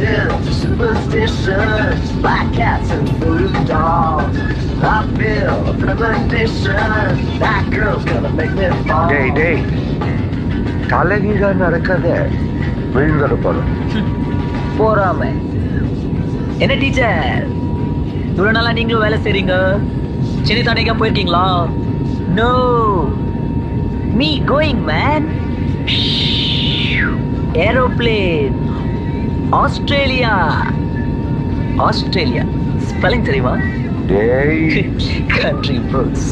into superstitions, black cats and voodoo dolls. I feel a premonition, that girl's gonna make me fall. டேய் தலைகீழ நடக்காத விழுந்துட போறோம். போறாம என்ன teacher இவ்வளவு நாளா நீங்களும் வேலை செய்றீங்க, சென்னை தானேக்கா போயிருக்கீங்களா? No, me going man, aeroplane, Australia. Australia spelling தெரியுமா? டேய் கண்ட்ரி ப்ரோஸ்.